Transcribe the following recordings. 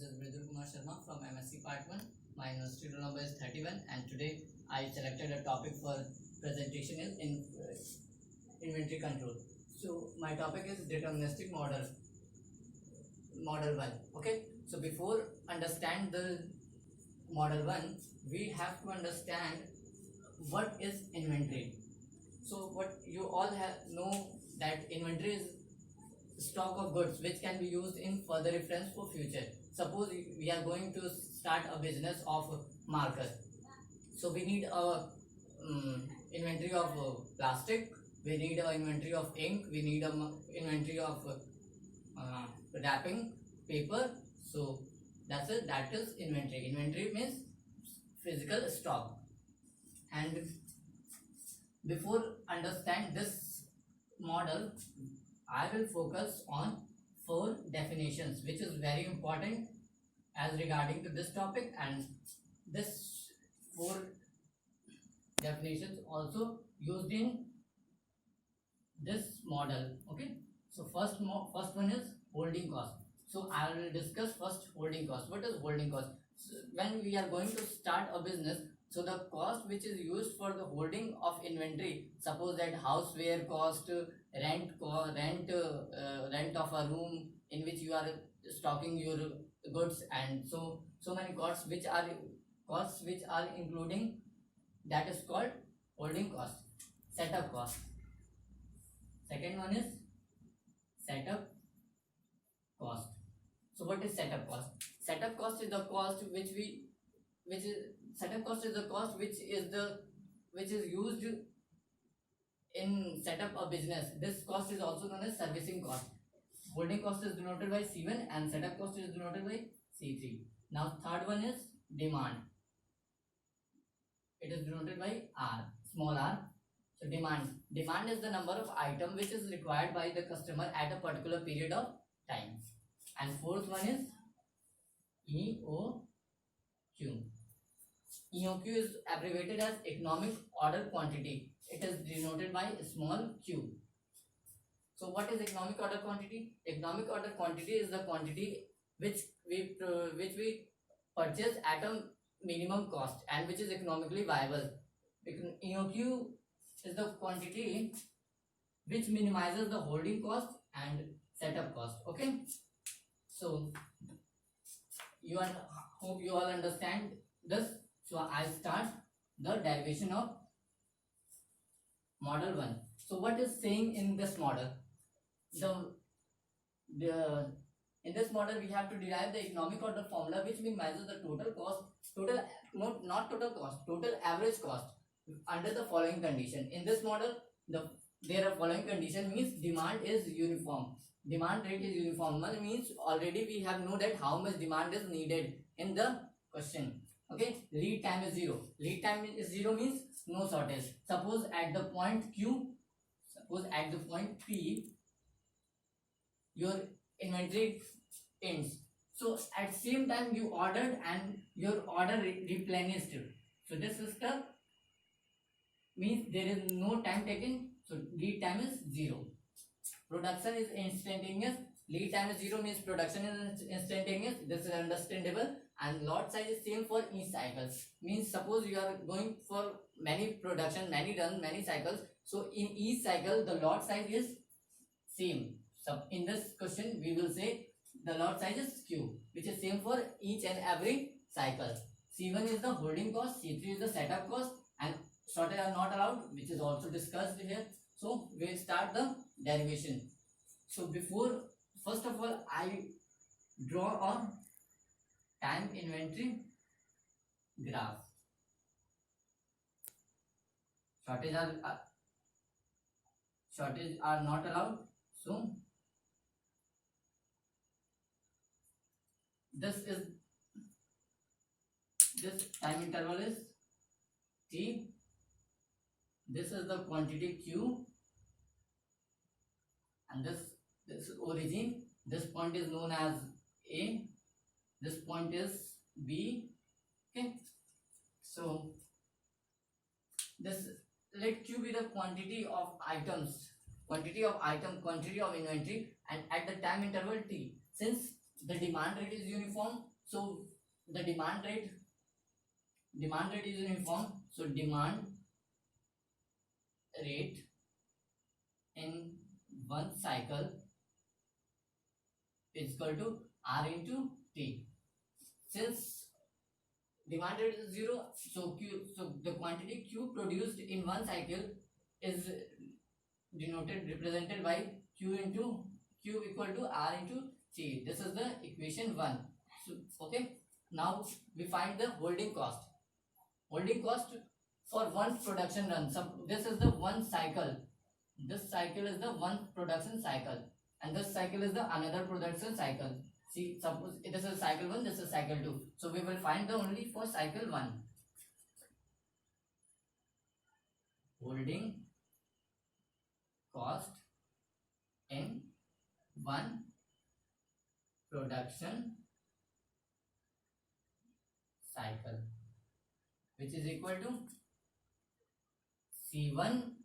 is Mridul Kumar Sharma from MSc Part 1. My university roll number is 31 and today I selected a topic for presentation is in inventory control. So my topic is deterministic model 1. Okay, so before understand the model 1 we have to understand what is inventory. So what you all know that inventory is stock of goods which can be used in further reference for future. Suppose we are going to start a business of marker, so we need a inventory of plastic, we need a inventory of ink, we need a inventory of wrapping paper. So that's it, that is inventory. Inventory means physical stock. And before understand this model I will focus on 4 definitions which is very important as regarding to this topic, and this 4 definitions also used in this model. Okay, so first one is holding cost. So I will discuss first holding cost. What is holding cost? So when we are going to start a business, so the cost which is used for the holding of inventory, suppose that houseware cost, rent of a room in which you are stocking your goods, and so many costs which are including, that is called holding cost. Setup cost. Second one is setup cost. So what is setup cost? Setup cost is the cost which is used in set up a business. This cost is also known as servicing cost. Holding cost is denoted by C1 and setup cost is denoted by C3. Now third one is demand. It is denoted by R, small r. So demand is the number of item which is required by the customer at a particular period of time. And fourth one is EOQ. EOQ is abbreviated as economic order quantity. It is denoted by small q. So what is economic order quantity? Economic order quantity is the quantity which we purchase at a minimum cost and which is economically viable. EOQ is the quantity which minimizes the holding cost and setup cost. Okay, so hope you all understand this. So I start the derivation of model 1. So what is saying in this model? In this model we have to derive the economic order formula which minimizes the total average cost under the following condition. In this model there are following condition, means demand is uniform, demand rate is uniform. Means already we have know that how much demand is needed in the question. Okay, lead time is 0. Lead time is 0 means no shortage. Suppose at the point P your inventory ends, so at same time you ordered and your order replenished. So this system means there is no time taken, so lead time is 0. Production is instantaneous. Lead time is 0 means production is instantaneous. This is understandable. And lot size is same for each cycle. Means suppose you are going for many production, many runs, many cycles. So in each cycle the lot size is same. So in this question we will say the lot size is Q, which is same for each and every cycle. C1 is the holding cost, C3 is the setup cost, and shortage are not allowed, which is also discussed here. So we will start the derivation. So before, first of all, I draw a time inventory graph. Shortage are not allowed. So this time interval is T. This is the quantity Q, and this origin. This point is known as A. This point is B. Okay. So this, let Q be the quantity of items, quantity of inventory, and at the time interval T. Since the demand rate is uniform, So the demand rate is uniform. So demand rate in one cycle is equal to R into T. Since demand rate is zero, so the quantity Q produced in one cycle is represented by Q equal to R into T. This is the equation 1. So okay, now we find the holding cost. Holding cost for one production run. So this is the one cycle. This cycle is the one production cycle, and this cycle is the another production cycle. See, suppose this is cycle 1, this is cycle 2. So we will find the only for cycle 1. Holding cost in one production cycle, which is equal to C1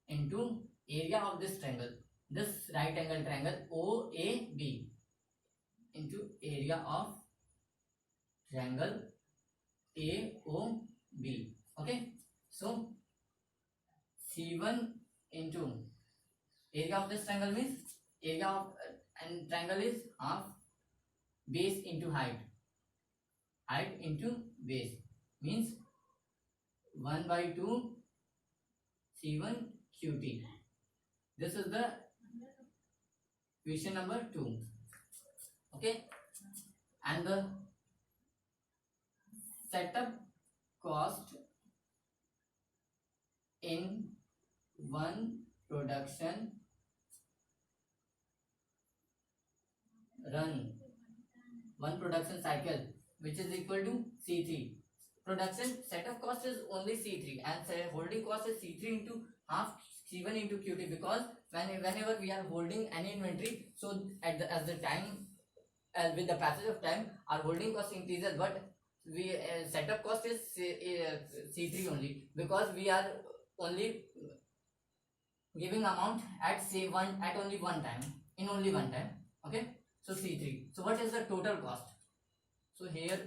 into area of this triangle, this right angle triangle OAB, into area of triangle AOB. Okay, so C1 into area of this triangle means area of and triangle is half base into height into base, means 1 by 2 C1 QT. This is the question number 2. Okay, and the setup cost in one production run, one production cycle, which is equal to C3. Production setup cost is only C3 and holding cost is C3 into half C1 into QT, because whenever we are holding any inventory, so as the time, with the passage of time, our holding cost increases, but we setup cost is C3 only, because we are only giving amount at only one time, in only one time. Okay, so C3. So what is the total cost? So here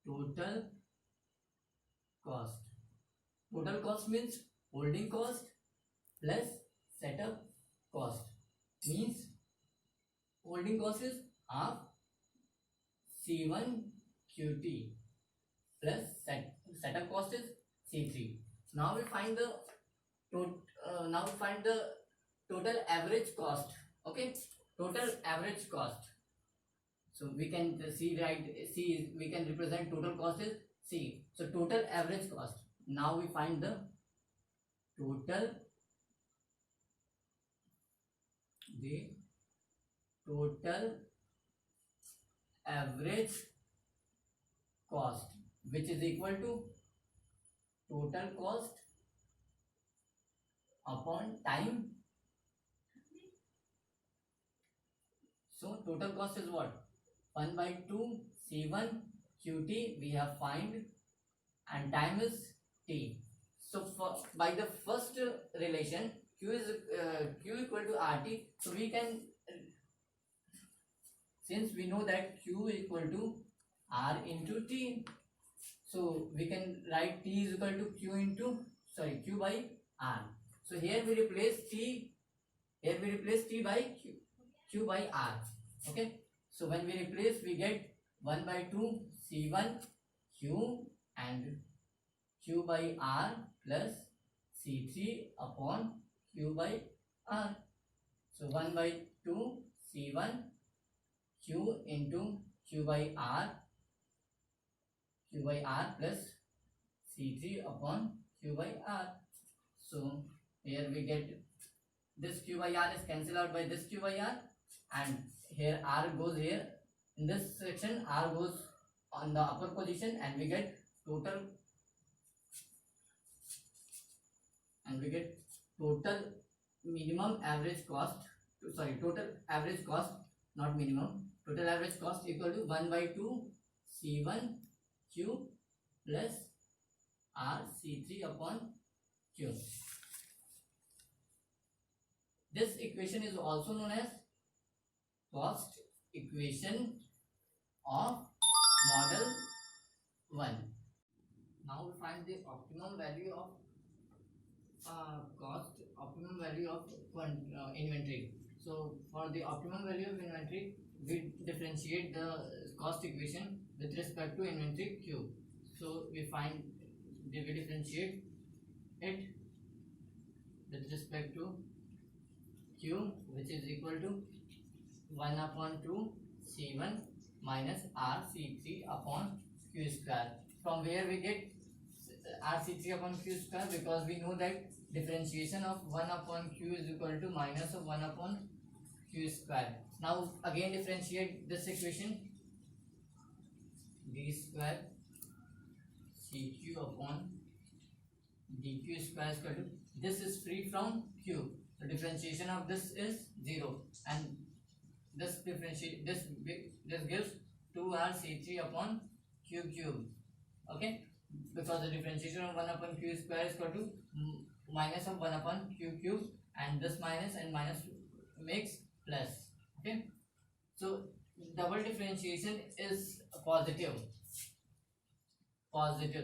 total cost. Total cost means holding cost plus setup cost, means holding cost is half C1 QT plus setup cost is C3. Now we find the total average cost. Okay, total average cost. So we can we can represent total cost is C. So total average cost. Now we find the total average cost, which is equal to total cost upon time. So total cost is what? 1 by 2 C1 QT we have find, and time is T. So by the first relation, Q equal to RT, so we can, since we know that Q equal to R into T, so we can write T is equal to Q by R. So here we replace T by Q by R. Okay, so when we replace, we get 1 by 2 C1 Q and Q by R plus C3 upon Q by R. So 1 by 2 C1 Q into Q by R plus C3 upon Q by R. So here we get this Q by R is cancelled out by this Q by R, and here R goes here. In this section, R goes on the upper position, and we get total minimum average cost. Total average cost, not minimum. total average cost equal to 1 by 2 C1 Q plus R C3 upon Q. This equation is also known as cost equation of model 1. Now we find the optimum value of optimum value of inventory. So for the optimum value of inventory, we differentiate the cost equation with respect to inventory Q. So we differentiate it with respect to Q, which is equal to 1 upon 2 C1 minus R C3 upon Q square. From where we get R C3 upon Q square? Because we know that differentiation of 1 upon Q is equal to minus of 1 upon Q square. Now again differentiate this equation, d square CQ upon dq square is equal to, this is free from Q, the differentiation of this is 0, and this gives 2rc3 upon q cube. Okay, because the differentiation of 1 upon q square is equal to minus of 1 upon q cube, and this minus and minus makes plus. Okay, so double differentiation is positive,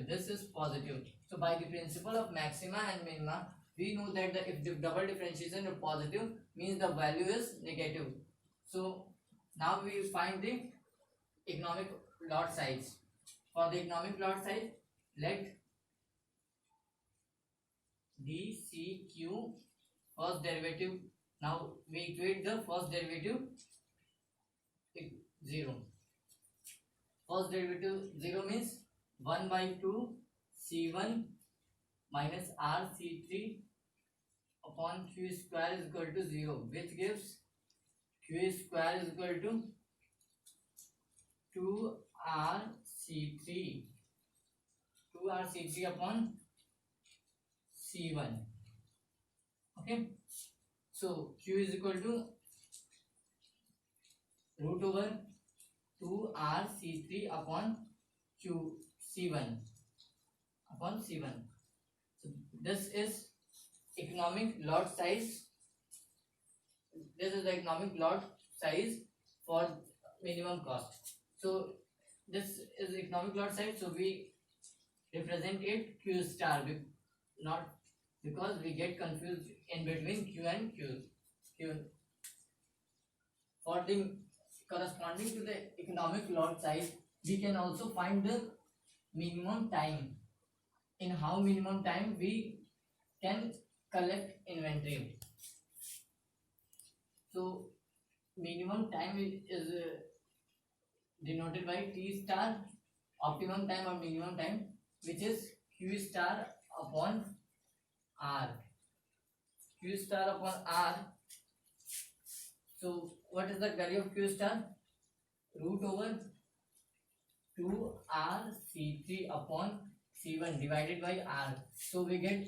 this is positive. So by the principle of maxima and minima, we know that if the double differentiation is positive, means the value is negative. So now we find the economic lot size. For the economic lot size, let dCQ first derivative. Now we equate the first derivative 0. First derivative 0 means 1 by 2 C1 minus R C3 upon Q square is equal to 0, which gives Q square is equal to 2RC3 upon C1. Okay, so Q is equal to root over 2RC3 upon C1 upon C1. So this is economic lot size. This is the economic lot size for minimum cost. So this is economic lot size. So we represent it Q star, not because we get confused in between Q and Q. For the corresponding to the economic lot size, we can also find the minimum time. In how minimum time we can collect inventory. So minimum time is denoted by T star, optimum time or minimum time, which is Q star upon R. Q star upon R. So what is the value of Q star? Root over 2RC3 upon C1 divided by R. So we get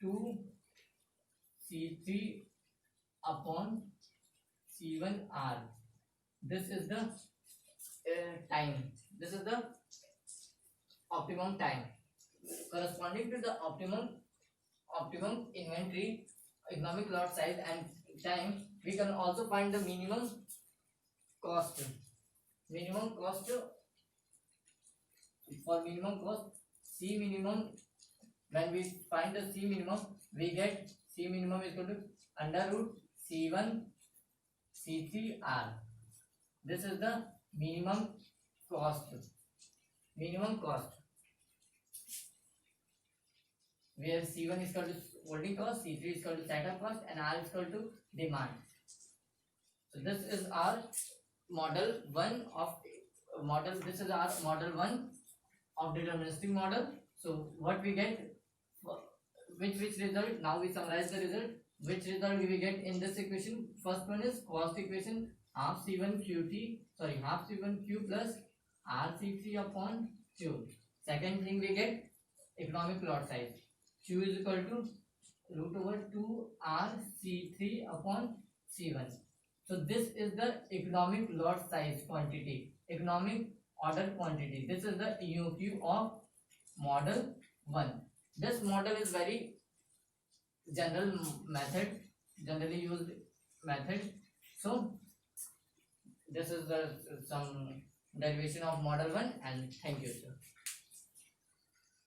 2C3 upon C1R. This is the time. This is the optimum time. Corresponding to the optimum inventory, economic lot size and time, we can also find the minimum cost. Minimum cost, for minimum cost, C minimum, when we find the C minimum, we get C minimum is equal to under root C1 C3R. This is the minimum cost. Minimum cost, where C1 is equal to holding cost, C3 is equal to setup cost, and R is equal to demand. So this is our model 1 of model. This is our model 1 of deterministic model. So what we get, which result? Now we summarize the result. Which result we get in this equation? First one is cost equation, half C1 Q plus RC3 upon Q. Second thing we get economic lot size. Q is equal to root over 2RC3 upon C1. So this is the economic lot size quantity, economic order quantity. This is the EOQ of model 1. This model is very general method, generally used method. So this is the some derivation of model 1, and thank you, sir.